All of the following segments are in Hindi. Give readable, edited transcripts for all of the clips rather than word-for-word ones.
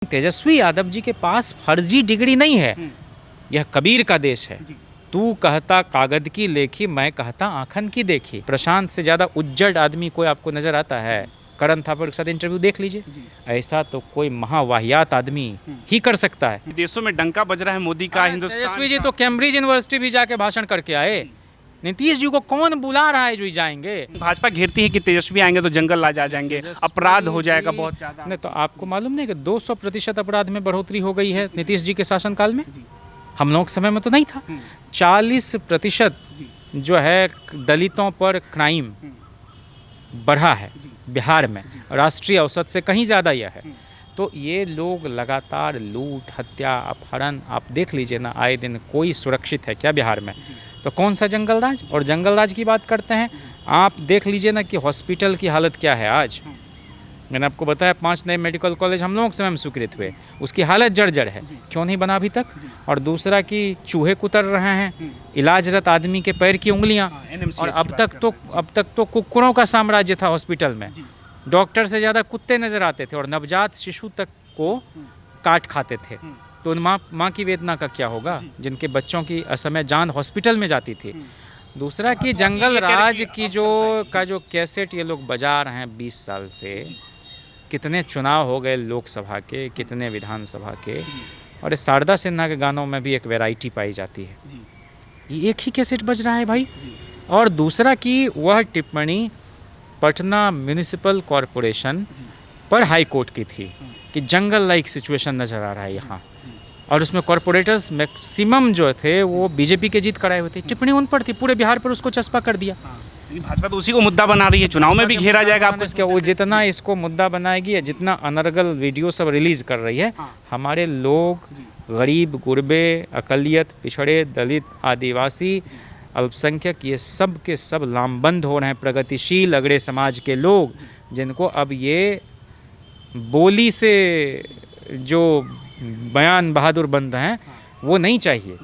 तेजस्वी यादव जी के पास फर्जी डिग्री नहीं है। यह कबीर का देश है। तू कहता कागज की लेखी, मैं कहता आंखन की देखी। प्रशांत से ज्यादा उज्जड आदमी कोई आपको नजर आता है? करण थापर के साथ इंटरव्यू देख लीजिए, ऐसा तो कोई महावाहियात आदमी ही कर सकता है। विदेशों में डंका बज रहा है मोदी का, हिंदुस्तान तेजस्वी जी तो कैम्ब्रिज यूनिवर्सिटी भी जाके भाषण करके आए। नीतीश जी को कौन बुला रहा है जो जाएंगे? भाजपा घेरती है कि तेजस्वी आएंगे तो जंगल राज आ जाएंगे, अपराध हो जाएगा बहुत ज्यादा। नहीं तो आपको मालूम नहीं कि 200% अपराध में बढ़ोतरी हो गई है नीतीश जी के शासनकाल में? हम लोग समय में तो नहीं था। 40% जो है दलितों पर क्राइम बढ़ा है बिहार में, राष्ट्रीय औसत से कहीं ज़्यादा यह है। तो ये लोग लगातार लूट, हत्या, अपहरण, आप देख लीजिए ना, आए दिन। कोई सुरक्षित है क्या बिहार में? तो कौन सा जंगल राज? और जंगल राज की बात करते हैं, आप देख लीजिए ना कि हॉस्पिटल की हालत क्या है आज। मैंने आपको बताया 5 नए मेडिकल कॉलेज हम लोगों के समय में स्वीकृत हुए, उसकी हालत जर्जर है। क्यों नहीं बना अभी तक? और दूसरा कि चूहे कुतर रहे हैं, इलाजरत आदमी के पैर की उंगलियां। और अब तक तो कुकुरों का साम्राज्य था हॉस्पिटल में। डॉक्टर से ज़्यादा कुत्ते नजर आते थे और नवजात शिशु तक को काट खाते थे। तो उन माँ की वेदना का क्या होगा जिनके बच्चों की असमय जान हॉस्पिटल में जाती थी। दूसरा कि जंगल राज की जो कैसेट ये लोग बजा रहे हैं 20 साल से, कितने चुनाव हो गए लोकसभा के, कितने विधानसभा के, और शारदा सिन्हा के गानों में भी एक वैरायटी पाई जाती है। ये एक ही कैसेट बज रहा है भाई। और दूसरा कि वह टिप्पणी पटना म्यूनिसिपल कॉरपोरेशन पर हाई कोर्ट की थी कि जंगल लाइक सिचुएशन नज़र आ रहा है यहाँ, और उसमें कॉरपोरेटर्स मैक्सिमम जो थे वो बीजेपी के जीत कराए हुए थे। टिप्पणी उन पर थी, पूरे बिहार पर उसको चस्पा कर दिया। भाजपा तो उसी को मुद्दा बना रही है, चुनाव में भी घेरा जाएगा आपको। क्या वो जितना इसको मुद्दा बनाएगी या जितना अनर्गल वीडियो सब रिलीज कर रही है, हमारे लोग गरीब, गुरबे, अकलियत, पिछड़े, दलित, आदिवासी, अल्पसंख्यक, ये सब के सब लामबंद हो रहे हैं। प्रगतिशील अगड़े समाज के लोग, जिनको अब ये बोली से जो बयान बहादुर बन रहे हैं वो नहीं चाहिए,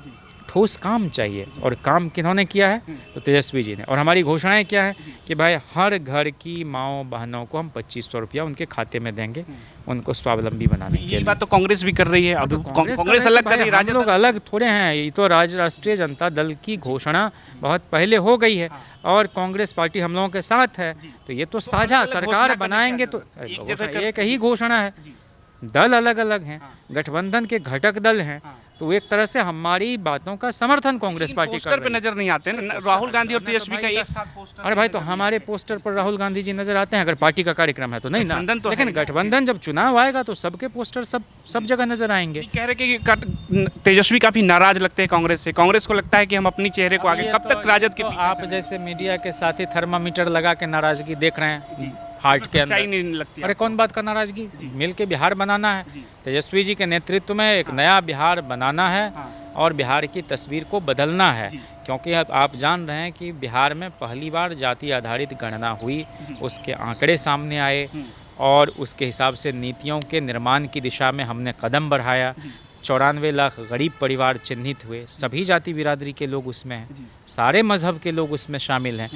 ठोस काम चाहिए। और काम किन्होंने किया है? तो तेजस्वी जी ने। और हमारी घोषणाएं क्या है कि भाई हर घर की माओ बहनों को हम 2500 रुपया उनके खाते में देंगे, उनको स्वावलंबी बनाने के लिए। बात तो कांग्रेस भी कर रही है। अब कांग्रेस अलग कर रही है, राजद लोग अलग थोड़े हैं। ये तो राष्ट्रीय जनता दल की घोषणा बहुत पहले हो गई है और कांग्रेस पार्टी हम लोगों के साथ है। तो ये तो साझा सरकार बनाएंगे तो एक ही घोषणा है। दल अलग अलग हैं, गठबंधन के घटक दल हैं, तो एक तरह से हमारी बातों का समर्थन कांग्रेस पार्टी पोस्टर पे नजर नहीं आते हैं राहुल गांधी और तेजस्वी का एक साथ पोस्टर। अरे भाई, तो हमारे पोस्टर पर राहुल गांधी जी नजर आते हैं अगर पार्टी का कार्यक्रम है तो नहीं ना। लेकिन गठबंधन जब चुनाव आएगा तो सबके पोस्टर सब जगह नजर आएंगे। कह रहे कि तेजस्वी काफी नाराज लगते हैं कांग्रेस से। कांग्रेस को लगता है कि हम अपनी चेहरे को आगे कब तक राजद के पीछे। आप जैसे मीडिया के साथी थर्मामीटर लगा के नाराजगी देख रहे हैं हार्ट के अंदर। नहीं लगती। अरे कौन बात का नाराजगी? मिल के बिहार बनाना है। तेजस्वी जी के नेतृत्व में एक नया बिहार बनाना है और बिहार की तस्वीर को बदलना है। क्योंकि अब आप जान रहे हैं कि बिहार में पहली बार जाति आधारित गणना हुई, उसके आंकड़े सामने आए और उसके हिसाब से नीतियों के निर्माण की दिशा में हमने कदम बढ़ाया। 94 लाख गरीब परिवार चिन्हित हुए, सभी जाति बिरादरी के लोग उसमें हैं, सारे मजहब के लोग उसमें शामिल हैं।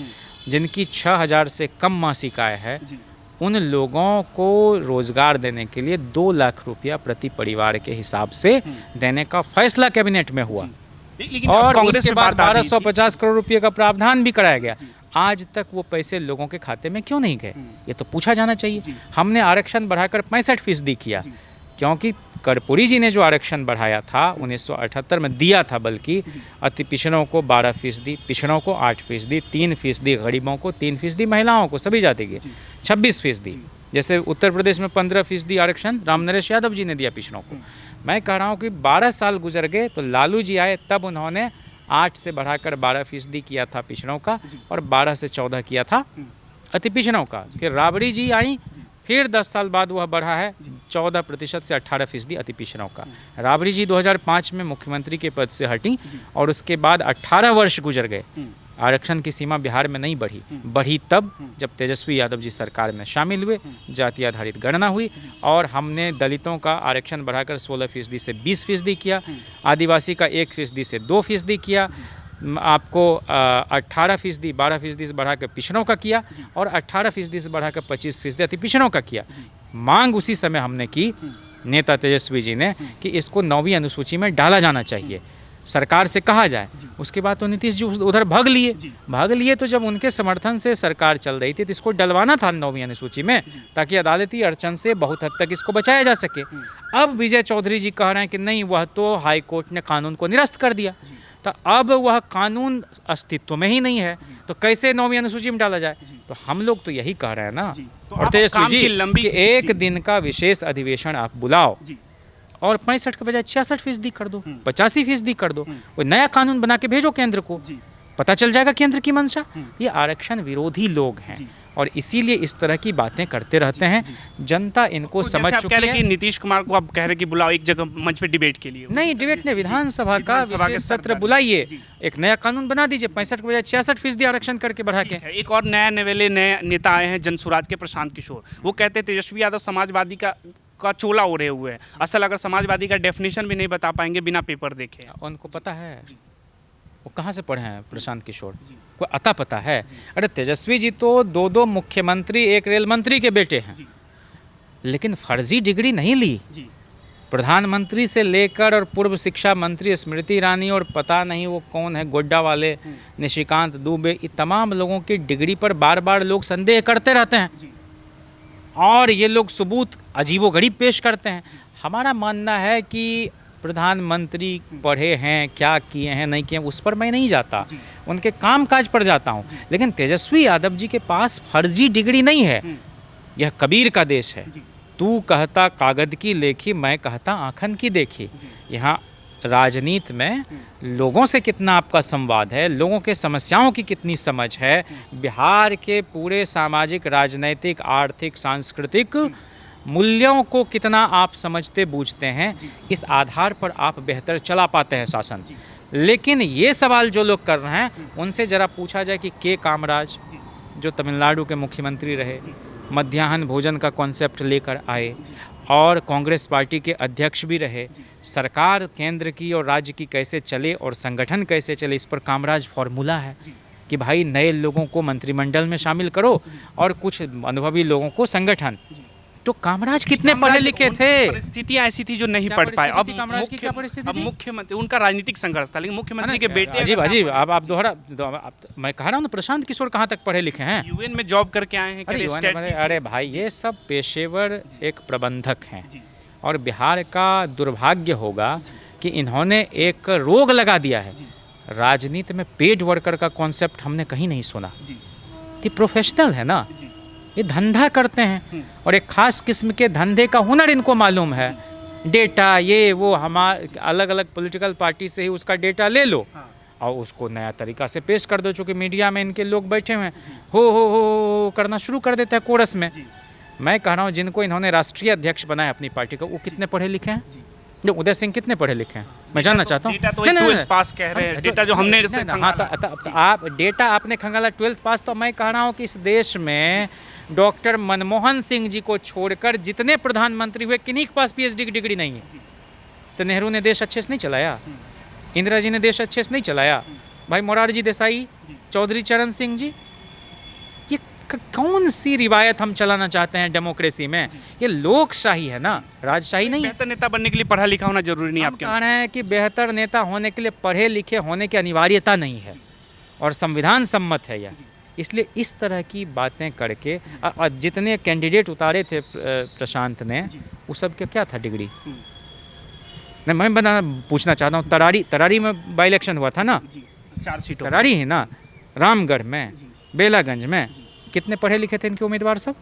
जिनकी 6000 से कम मासिक आय है, उन लोगों को रोजगार देने के लिए 2 लाख रुपया प्रति परिवार के हिसाब से देने का फैसला कैबिनेट में हुआ। और उसके बाद 1250 करोड़ रुपये का प्रावधान भी कराया गया। आज तक वो पैसे लोगों के खाते में क्यों नहीं गए, ये तो पूछा जाना चाहिए। हमने आरक्षण बढ़ाकर 65% किया, क्योंकि कर्पूरी जी ने जो आरक्षण बढ़ाया था 1978 में दिया था, बल्कि अति पिछड़ों को 12%, पिछड़ों को 8%, 3% गरीबों को, 3% महिलाओं को, सभी जाति के 26%। जैसे उत्तर प्रदेश में 15% आरक्षण राम नरेश यादव जी ने दिया पिछड़ों को। मैं कह रहा हूँ कि 12 साल गुजर गए तो लालू जी आए, तब उन्होंने 8 से बढ़ाकर 12% किया था पिछड़ों का और 12 से 14 किया था अति पिछड़ों का। फिर राबड़ी जी आई, फिर 10 साल बाद वह बढ़ा है 14% से 18% अति पिछड़ों का। राबड़ी जी 2005 में मुख्यमंत्री के पद से हटी और उसके बाद 18 वर्ष गुजर गए, आरक्षण की सीमा बिहार में नहीं बढ़ी तब जब तेजस्वी यादव जी सरकार में शामिल हुए, जाति आधारित गणना हुई और हमने दलितों का आरक्षण बढ़ाकर 16% से 20% किया, आदिवासी का 1% से 2% किया, आपको 18% 12% से बढ़ा कर पिछड़ों का किया और 18% से बढ़ा कर 25% अति पिछड़ों का किया। मांग उसी समय हमने की नेता तेजस्वी जी ने कि इसको 9वीं अनुसूची में डाला जाना चाहिए, सरकार से कहा जाए। उसके बाद तो नीतीश जी उधर भाग लिए तो जब उनके समर्थन से सरकार चल रही थी तो इसको डलवाना था 9वीं अनुसूची में, ताकि अदालती अड़चन से बहुत हद तक इसको बचाया जा सके। अब विजय चौधरी जी कह रहे हैं कि नहीं, वह तो हाई कोर्ट ने कानून को निरस्त कर दिया, तो अब वह कानून अस्तित्व में ही नहीं है, तो कैसे 9वीं अनुसूची में डाला जाए। तो हम लोग तो यही कह रहे हैं ना, और तेजस्वी जी कि एक दिन का विशेष अधिवेशन आप बुलाओ और 65 के बजाय 66% कर दो, 85% कर दो, कोई नया कानून बना के भेजो केंद्र को, पता चल जाएगा केंद्र की मंशा। ये आरक्षण विरोधी लोग हैं और इसीलिए इस तरह की बातें करते रहते हैं। जनता इनको समझ चुकी है। कि नीतीश कुमार को आप कह रहे कि बुलाओ एक जगह मंच पे डिबेट के लिए। नहीं, डिबेट ने विधानसभा का विशेष सत्र बुलाइए, एक नया कानून बना दीजिए, 65 के बजाय 66% आरक्षण करके बढ़ा के। एक और नए नेता आए हैं जनसुराज के, प्रशांत किशोर। वो कहते हैं तेजस्वी यादव समाजवादी का चोला ओढ़े हुए हैं। असल अगर समाजवादी का डेफिनेशन भी नहीं बता पाएंगे बिना पेपर देखे। उनको पता है वो कहाँ से पढ़े हैं प्रशांत किशोर, कोई अता पता है? अरे तेजस्वी जी तो 2 मुख्यमंत्री, एक रेल मंत्री के बेटे हैं, लेकिन फर्जी डिग्री नहीं ली। प्रधानमंत्री से लेकर और पूर्व शिक्षा मंत्री स्मृति ईरानी और पता नहीं वो कौन है गोड्डा वाले निशिकांत दुबे, ये तमाम लोगों की डिग्री पर बार बार लोग संदेह करते रहते हैं और ये लोग सबूत अजीबोगरीब पेश करते हैं। हमारा मानना है कि प्रधानमंत्री पढ़े हैं, क्या किए हैं नहीं किए हैं, उस पर मैं नहीं जाता, उनके कामकाज पर जाता हूं। लेकिन तेजस्वी यादव जी के पास फर्जी डिग्री नहीं है। यह कबीर का देश है, तू कहता कागद की लेखी, मैं कहता आँखन की देखी। यहाँ राजनीति में लोगों से कितना आपका संवाद है, लोगों के समस्याओं की कितनी समझ है, बिहार के पूरे सामाजिक, राजनैतिक, आर्थिक, सांस्कृतिक मूल्यों को कितना आप समझते बूझते हैं, इस आधार पर आप बेहतर चला पाते हैं शासन। लेकिन ये सवाल जो लोग कर रहे हैं, उनसे ज़रा पूछा जाए कि के कामराज जो तमिलनाडु के मुख्यमंत्री रहे, मध्याह्न भोजन का कॉन्सेप्ट लेकर आए और कांग्रेस पार्टी के अध्यक्ष भी रहे, सरकार केंद्र की और राज्य की कैसे चले और संगठन कैसे चले, इस पर कामराज फॉर्मूला है कि भाई नए लोगों को मंत्रिमंडल में शामिल करो और कुछ अनुभवी लोगों को संगठन। तो कामराज कितने पढ़े लिखे थे? परिस्थितियां ऐसी थी जो नहीं पढ़ पाए। अब कामराज की क्या परिस्थिति थी? मुख्यमंत्री, उनका राजनीतिक संघर्ष था, लेकिन मुख्यमंत्री के बेटे अजीब अब आप दोहरा, मैं कह रहा हूँ ना, प्रशांत किशोर कहाँ तक पढ़े लिखे हैं? यूएन में जॉब करके आए हैं। अरे भाई, ये सब पेशेवर एक प्रबंधक हैं और बिहार का दुर्भाग्य होगा कि इन्होंने एक रोग लगा दिया है। राजनीति में पेड वर्कर का कॉन्सेप्ट हमने कहीं नहीं सुना। ये प्रोफेशनल है ना, ये धंधा करते हैं और एक खास किस्म के धंधे का हुनर इनको मालूम है। डेटा ये वो, हमारे अलग अलग पॉलिटिकल पार्टी से ही उसका डेटा ले लो और उसको नया तरीका से पेश कर दो। चूँकि मीडिया में इनके लोग बैठे हुए हैं, हो करना शुरू कर देते हैं कोरस में। मैं कह रहा हूँ जिनको इन्होंने राष्ट्रीय अध्यक्ष बनाया अपनी पार्टी का, वो कितने पढ़े लिखे हैं? जो उदय सिंह कितने पढ़े लिखे हैं, मैं जानना चाहता हूँ। पास कह रहे हैं, डेटा जो हमने आप डेटा आपने खंगाला 12th पास। तो मैं कह रहा हूँ कि इस देश में डॉक्टर मनमोहन सिंह जी को छोड़कर जितने प्रधानमंत्री हुए, किन्हीं के पास पीएचडी की डिग्री नहीं है। तो नेहरू ने देश अच्छे से नहीं चलाया, इंदिरा जी ने देश अच्छे से नहीं चलाया, भाई मोरारजी देसाई, चौधरी चरण सिंह जी, ये कौन सी रिवायत हम चलाना चाहते हैं डेमोक्रेसी में? ये लोकशाही है ना, राजशाही नहीं है। बेहतर नेता बनने के लिए पढ़ा लिखा होना जरूरी नहीं। आप कह रहे हैं कि बेहतर नेता होने के लिए पढ़े लिखे होने की अनिवार्यता नहीं है और संविधान सम्मत है यह। इसलिए इस तरह की बातें करके जितने कैंडिडेट उतारे थे प्रशांत ने, उस सब के क्या था डिग्री? नहीं, मैं पूछना चाहता हूँ, तरारी में बाई इलेक्शन हुआ था ना, 4 सीटों, तरारी है ना, रामगढ़ में, बेलागंज में, कितने पढ़े लिखे थे इनके उम्मीदवार सब?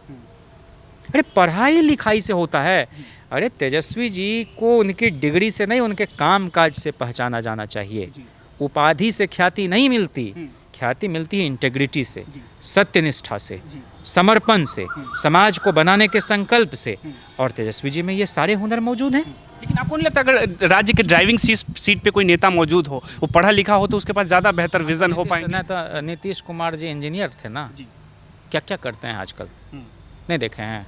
अरे पढ़ाई लिखाई से होता है। अरे तेजस्वी जी को उनकी डिग्री से नहीं, उनके कामकाज से पहचाना जाना चाहिए। उपाधि से ख्याति नहीं मिलती, ख्याति मिलती है इंटेग्रिटी से, सत्यनिष्ठा से, समर्पण से, समाज को बनाने के संकल्प से, और तेजस्वी जी में ये सारे हुनर मौजूद हैं। लेकिन आपको नहीं लगता अगर राज्य के ड्राइविंग सीट पे कोई नेता मौजूद हो, वो पढ़ा लिखा हो, तो उसके पास ज़्यादा बेहतर विजन हो पाएंगे? नीतीश कुमार जी इंजीनियर थे ना, क्या क्या करते हैं आजकल नहीं देखे हैं?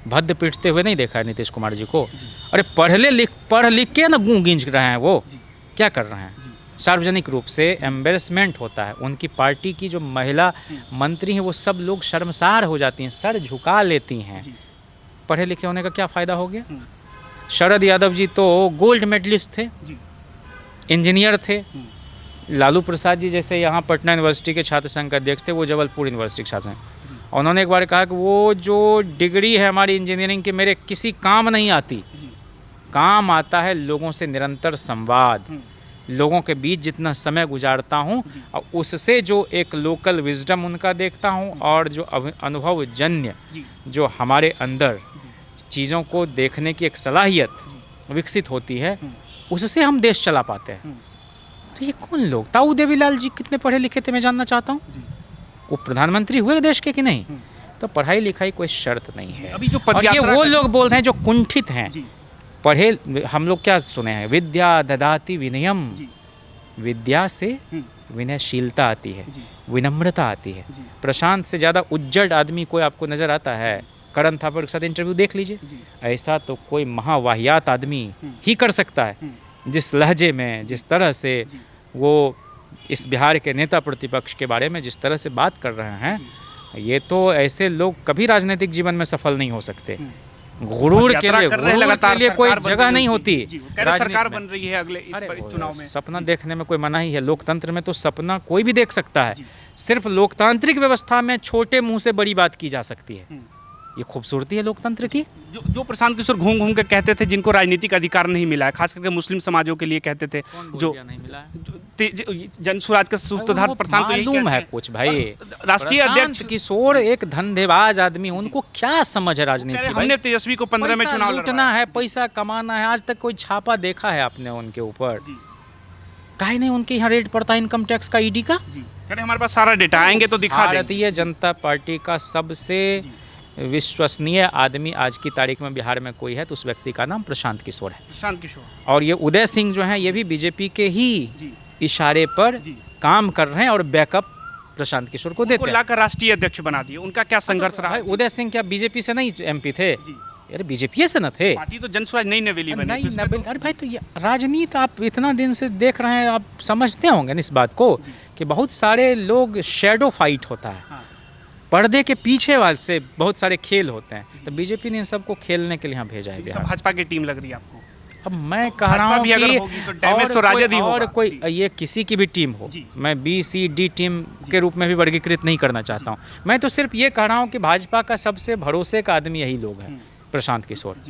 भद्द पीटते हुए नहीं देखा है नीतीश कुमार जी को। अरे पढ़ लिख के ना गूं गींज रहे हैं, वो क्या कर रहे हैं? सार्वजनिक रूप से एम्बेरसमेंट होता है। उनकी पार्टी की जो महिला मंत्री हैं, वो सब लोग शर्मसार हो जाती हैं, सर झुका लेती हैं। पढ़े लिखे होने का क्या फ़ायदा हो गया? शरद यादव जी तो गोल्ड मेडलिस्ट थे, जी। इंजीनियर थे। लालू प्रसाद जी जैसे यहाँ पटना यूनिवर्सिटी के छात्र संघ के अध्यक्ष थे, वो जबलपुर यूनिवर्सिटी के छात्र संघ। और उन्होंने एक बार कहा कि वो जो डिग्री है हमारी इंजीनियरिंग की मेरे किसी काम नहीं आती, काम आता है लोगों से निरंतर संवाद, लोगों के बीच जितना समय गुजारता हूँ और उससे जो एक लोकल विजडम उनका देखता हूँ और जो अनुभव जन्य जो हमारे अंदर चीज़ों को देखने की एक सलाहियत विकसित होती है, उससे हम देश चला पाते हैं। तो ये कौन लोग, ताऊ देवीलाल जी कितने पढ़े लिखे थे मैं जानना चाहता हूँ, वो प्रधानमंत्री हुए देश के कि नहीं? तो पढ़ाई लिखाई कोई शर्त नहीं है। अभी जो और ये वो लोग बोल रहे हैं जो कुंठित हैं, पढ़े। हम लोग क्या सुने हैं, विद्या ददाति विनयम, विद्या से विनयशीलता आती है, विनम्रता आती है। प्रशांत से ज़्यादा उज्जड आदमी कोई आपको नज़र आता है? करण थापर के साथ इंटरव्यू देख लीजिए, ऐसा तो कोई महावाहियात आदमी ही कर सकता है। जिस लहजे में, जिस तरह से वो इस बिहार के नेता प्रतिपक्ष के बारे में जिस तरह से बात कर रहे हैं, ये तो ऐसे लोग कभी राजनीतिक जीवन में सफल नहीं हो सकते। गुरूर के लिए कोई जगह नहीं होती। सरकार बन रही है अगले इस चुनाव में, सपना देखने में कोई मना ही है। लोकतंत्र में तो सपना कोई भी देख सकता है। सिर्फ लोकतांत्रिक व्यवस्था में छोटे मुंह से बड़ी बात की जा सकती है। ये खूबसूरती है लोकतंत्र की। जो प्रशांत किशोर घूम घूम के कहते थे जिनको राजनीतिक अधिकार नहीं मिला है, खास करके मुस्लिम समाजों के लिए कहते थे, जो नहीं मिला जनसुराज का सूत्रधार प्रशांत तो मालूम है कुछ भाई। राष्ट्रीय अध्यक्ष किशोर एक धंधेबाज आदमी, उनको क्या समझ है राजनीति की? हमने तेजस्वी को 15 में चुनाव लूटना है, पैसा कमाना है। आज तक कोई छापा देखा है आपने उनके ऊपर? काहे नहीं उनके यहाँ रेट पड़ता है इनकम टैक्स का, ईडी का? हमारे पास सारा डेटा आएंगे तो दिखा देंगे। भारतीय जनता पार्टी का सबसे विश्वसनीय आदमी आज की तारीख में बिहार में कोई है तो उस व्यक्ति का नाम प्रशांत किशोर है। प्रशांत किशोर। और ये उदय सिंह जो हैं, ये भी बीजेपी के ही इशारे पर काम कर रहे हैं और बैकअप प्रशांत किशोर को देते हैं। लाकर राष्ट्रीय अध्यक्ष बना दिए। उनका क्या संघर्ष रहा? उदय सिंह क्या बीजेपी से नहीं एमपी थे? अरे बीजेपी से न थे, पार्टी तो जनसुराज नई नवेली बनी। अरे भाई, तो ये राजनीति आप इतना दिन से देख रहे हैं, आप समझते होंगे इस बात को कि बहुत सारे लोग शैडो फाइट होता है, पर्दे के पीछे वाले से बहुत सारे खेल होते हैं। तो बीजेपी ने इन सबको खेलने के लिए यहाँ भेजा है। भाजपा की टीम लग रही है आपको? अब मैं कह रहा हूँ कि और कोई ये किसी की भी टीम हो, मैं BCD टीम के रूप में भी वर्गीकृत नहीं करना चाहता हूँ। मैं तो सिर्फ ये कह रहा हूँ कि भाजपा का सबसे भरोसे का आदमी यही लोग हैं, प्रशांत किशोर।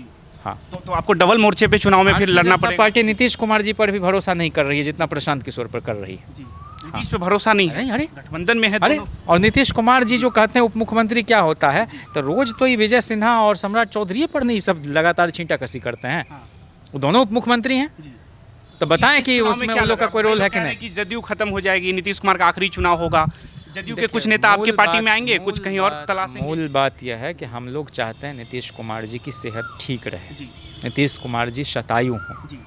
हाँ, तो आपको डबल मोर्चे पे चुनाव में फिर लड़ना पड़ेगा। पार्टी नीतीश कुमार जी पर भी भरोसा नहीं कर रही है जितना प्रशांत किशोर पर कर रही है। नीतीश पे भरोसा नहीं है। अरे गठबंधन में है। अरे और नीतीश कुमार जी जो कहते हैं उप मुख्यमंत्री क्या होता है, तो रोज तो ये विजय सिन्हा और सम्राट चौधरी पर नहीं सब लगातार छींटाकसी करते हैं। वो दोनों उप मुख्यमंत्री हैं, तो बताएं कि उसमें उन लोग का कोई रोल है कि नहीं? कि जदयू खत्म हो जाएगी, नीतीश कुमार का आखिरी चुनाव होगा, जदयू के कुछ नेता आपके पार्टी में आएंगे, कुछ कहीं और तलाशेंगे। मूल बात यह है कि हम लोग चाहते हैं नीतीश कुमार जी की सेहत ठीक रहे, नीतीश कुमार जी शतायु हों,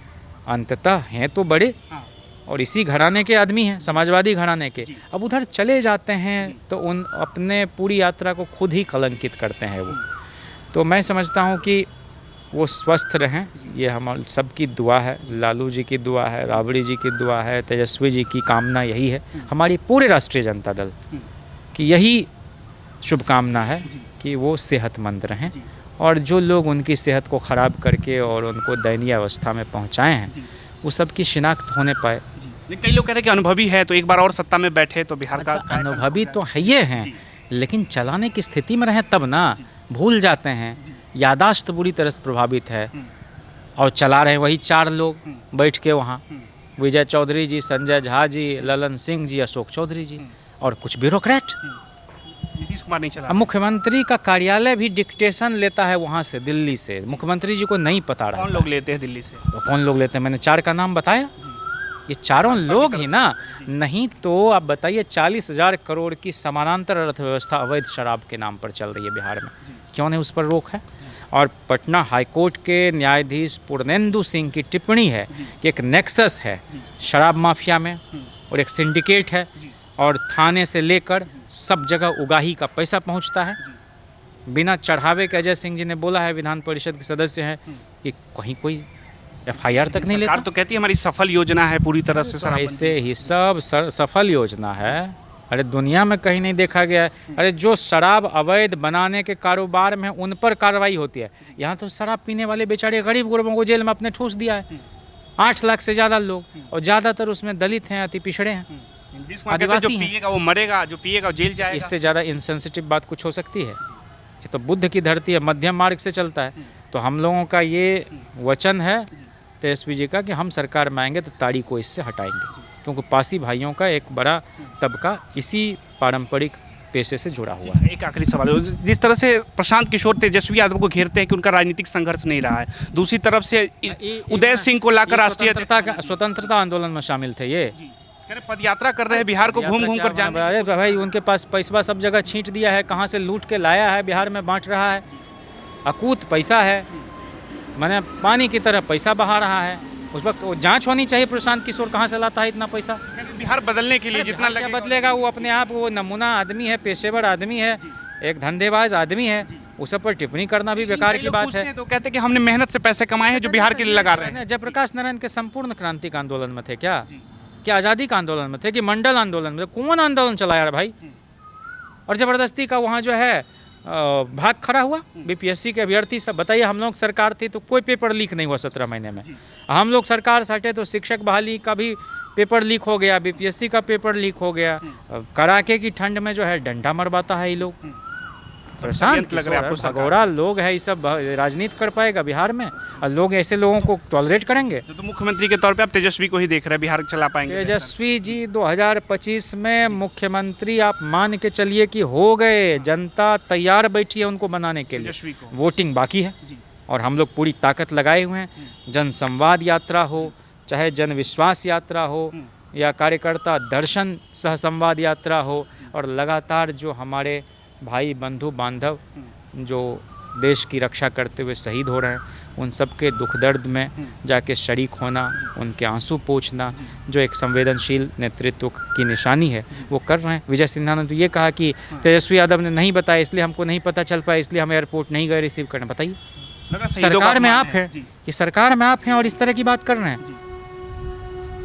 अंततः हैं तो बड़े और इसी घराने के आदमी हैं, समाजवादी घराने के। अब उधर चले जाते हैं तो उन अपने पूरी यात्रा को खुद ही कलंकित करते हैं वो। तो मैं समझता हूँ कि वो स्वस्थ रहें, ये हम सबकी दुआ है, लालू जी की दुआ है, राबड़ी जी की दुआ है, तेजस्वी जी की कामना यही है, हमारी पूरे राष्ट्रीय जनता दल की यही शुभकामना है कि वो सेहतमंद रहें। और जो लोग उनकी सेहत को ख़राब करके और उनको दयनीय अवस्था में पहुँचाए हैं, वो सब की शिनाख्त होने पाए। कई लोग कह रहे हैं कि अनुभवी है तो एक बार और सत्ता में बैठे तो बिहार का। अनुभवी तो है ये हैं, लेकिन चलाने की स्थिति में रहें तब ना, भूल जाते हैं, यादाश्त बुरी तरह से प्रभावित है। और चला रहे वही 4 लोग बैठ के वहाँ, विजय चौधरी जी, संजय झा जी, ललन सिंह जी, अशोक चौधरी जी और कुछ ब्यूरोक्रेट। नीतीश कुमार नहीं चला। मुख्यमंत्री का कार्यालय भी डिक्टेशन लेता है वहाँ से, दिल्ली से। मुख्यमंत्री जी को नहीं पता रहा कौन लोग लेते हैं दिल्ली से? तो कौन लोग लेते हैं? मैंने 4 का नाम बताया, ये चारों लोग ही ना। नहीं तो आप बताइए 40,000 करोड़ की समानांतर अर्थव्यवस्था अवैध शराब के नाम पर चल रही है बिहार में, क्यों नहीं उस पर रोक है? और पटना हाईकोर्ट के न्यायाधीश पूर्णेंदु सिंह की टिप्पणी है कि एक नेक्सस है शराब माफिया में और एक सिंडिकेट है, और थाने से लेकर सब जगह उगाही का पैसा पहुंचता है। बिना चढ़ावे के अजय सिंह जी ने बोला है, विधान परिषद के सदस्य हैं, कि कहीं कोई FIR तक नहीं लेता। सरकार तो कहती है हमारी सफल योजना है पूरी तरह से। ऐसे ही सब सफल योजना है, अरे दुनिया में कहीं नहीं देखा गया है। अरे जो शराब अवैध बनाने के कारोबार में उन पर कार्रवाई होती है, यहाँ तो शराब पीने वाले बेचारे गरीब गुरबों को जेल में अपने ठूस दिया है 8 लाख से ज़्यादा लोग, और ज़्यादातर उसमें दलित हैं, अति पिछड़े हैं, जिसको कहते हैं जो आदिवासी हैं। पिएगा वो मरेगा, जो पिएगा वो जेल जाएगा। इससे ज़्यादा इनसेंसिटिव बात कुछ हो सकती है? ये तो बुद्ध की धरती है, मध्यम मार्ग से चलता है। तो हम लोगों का ये वचन है तेजस्वी जी का कि हम सरकार में आएंगे तो ताड़ी को इससे हटाएंगे, क्योंकि पासी भाइयों का एक बड़ा तबका इसी पारंपरिक पेशे से जुड़ा हुआ है। एक आखिरी सवाल, जिस तरह से प्रशांत किशोर तेजस्वी यादव को घेरते हैं कि उनका राजनीतिक संघर्ष नहीं रहा है, दूसरी तरफ से उदय सिंह को लाकर राष्ट्रीय स्वतंत्रता आंदोलन में शामिल थे ये। पद यात्रा कर रहे हैं बिहार को घूम घूम कर जाने। अरे भाई उनके पास पैसा सब जगह छींट दिया है, कहाँ से लूट के लाया है, बिहार में बांट रहा है, अकूत पैसा है, मैंने पानी की तरह पैसा बहा रहा है। उस वक्त वो जांच होनी चाहिए प्रशांत किशोर कहाँ से लाता है इतना पैसा। बिहार बदलने के लिए जितना क्या बदलेगा, वो अपने आप वो नमूना आदमी है, पेशेवर आदमी है, एक धंधेबाज आदमी है, उस सब पर टिप्पणी करना भी बेकार की बात है। तो कहते हैं कि हमने मेहनत से पैसे कमाए हैं जो बिहार के लिए लगा रहे हैं। जयप्रकाश नारायण के संपूर्ण क्रांतिक आंदोलन में थे क्या आज़ादी का आंदोलन में थे कि मंडल आंदोलन में थे? कौन आंदोलन चलाया भाई? और ज़बरदस्ती का वहाँ जो है भाग खड़ा हुआ बीपीएससी के अभ्यर्थी सब। बताइए, हम लोग सरकार थी तो कोई पेपर लीक नहीं हुआ 17 महीने में। हम लोग सरकार सटे तो शिक्षक बहाली का भी पेपर लीक हो गया, बीपीएससी का पेपर लीक हो गया। कड़ाके की ठंड में जो है डंडा मरवाता है ये लोग। प्रशांत लग रहा है आपको भगोड़ा लोग है, ये सब राजनीति कर पाएगा बिहार में? और लोग ऐसे लोगों को टॉलरेट करेंगे? तो मुख्यमंत्री के तौर पे आप तेजस्वी को ही देख रहे हैं बिहार चला पाएंगे? तेजस्वी जी 2025 में मुख्यमंत्री आप मान के चलिए कि हो गए। जनता तैयार बैठी है उनको बनाने के लिए, वोटिंग बाकी है और हम लोग पूरी ताकत लगाए हुए हैं। जन संवाद यात्रा हो, चाहे जन विश्वास यात्रा हो, या कार्यकर्ता दर्शन सह संवाद यात्रा हो, और लगातार जो हमारे भाई बंधु बांधव जो देश की रक्षा करते हुए शहीद हो रहे हैं, उन सब के दुख दर्द में जाके शरीक होना, उनके आंसू पोंछना, जो एक संवेदनशील नेतृत्व की निशानी है, वो कर रहे हैं। विजय सिन्हा ने तो ये कहा कि तेजस्वी यादव ने नहीं बताया इसलिए हमको नहीं पता चल पाया, इसलिए हम एयरपोर्ट नहीं गए रिसीव करने। बताइए, सरकार में आप हैं, ये सरकार में आप हैं और इस तरह की बात कर रहे हैं।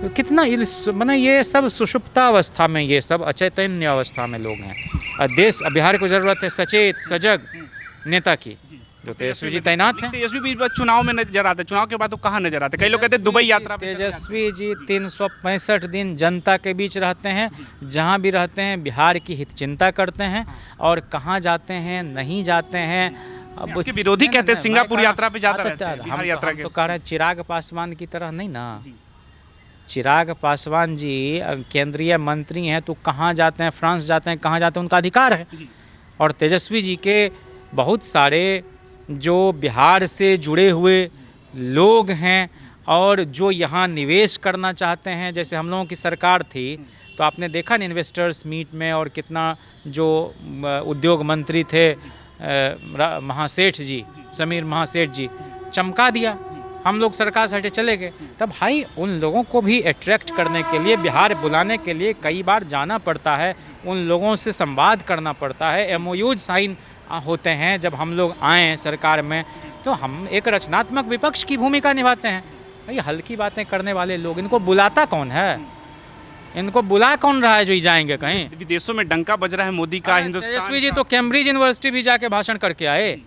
तो कितना मैंने ये सब सुषुप्ता अवस्था में, ये सब अचैतन्य अवस्था में लोग हैं। देश बिहार को ज़रूरत है सचेत सजग नेता की, जो तेजस्वी जी तैनात हैं। तेजस्वी भी बस चुनाव में नजर आते, चुनाव के बाद तो कहाँ नजर आते? कई लोग कहते हैं दुबई यात्रा पे। तेजस्वी जी 365 दिन जनता के बीच रहते हैं, जहाँ भी रहते हैं बिहार की हित चिंता करते हैं, और कहाँ जाते हैं नहीं जाते हैं। अब विरोधी कहते हैं सिंगापुर यात्रा पे जाता रहता है, बिहार यात्रा के। तो कह रहे हैं चिराग पासवान की तरह नहीं ना। चिराग पासवान जी केंद्रीय मंत्री हैं, तो कहाँ जाते हैं, फ्रांस जाते हैं, कहाँ जाते हैं, उनका अधिकार है। और तेजस्वी जी के बहुत सारे जो बिहार से जुड़े हुए लोग हैं और जो यहाँ निवेश करना चाहते हैं, जैसे हम लोगों की सरकार थी तो आपने देखा ना इन्वेस्टर्स मीट में, और कितना जो उद्योग मंत्री थे महासेठ जी, समीर महासेठ जी, चमका दिया। हम लोग सरकार से हटे चले गए। तब भाई उन लोगों को भी अट्रैक्ट करने के लिए, बिहार बुलाने के लिए कई बार जाना पड़ता है, उन लोगों से संवाद करना पड़ता है, MOU साइन होते हैं। जब हम लोग आएँ सरकार में तो हम एक रचनात्मक विपक्ष की भूमिका निभाते हैं। भाई हल्की बातें करने वाले लोग, इनको बुलाता कौन है? इनको बुला कौन रहा है जो ही जाएंगे कहीं? विदेशों में डंका बज रहा है मोदी का, हिंदुस्तान। तेजस्वी जी तो कैम्ब्रिज यूनिवर्सिटी भी जाके भाषण करके आए।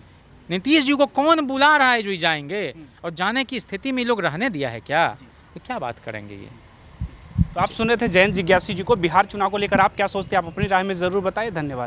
नीतीश जी को कौन बुला रहा है जो ही जाएंगे? और जाने की स्थिति में लोग रहने दिया है क्या? तो क्या बात करेंगे ये? तो आप सुन रहे थे जयंत जिज्ञासी जी को। बिहार चुनाव को लेकर आप क्या सोचते हैं, आप अपनी राय में ज़रूर बताएं। धन्यवाद।